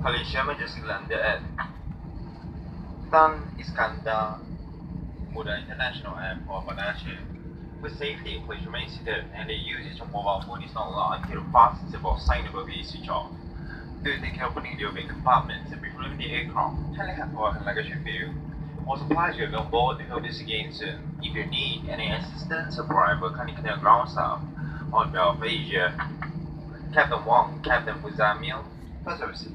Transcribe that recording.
Malaysia Majestic landed at Tan Iskandar Muda International Airport, Malaysia. With safety, please remain seated and the usage of mobile phone is not allowed until the fastenable sign will be switched off. Do take care of opening the overhead compartments and before leaving the aircraft. Kindly have your hand luggage with you. All supplies will be on board to help this again soon. If you need any assistance or arrival, kindly contact ground staff on behalf of Asia. Captain Wong, Captain Muzamil, first officer.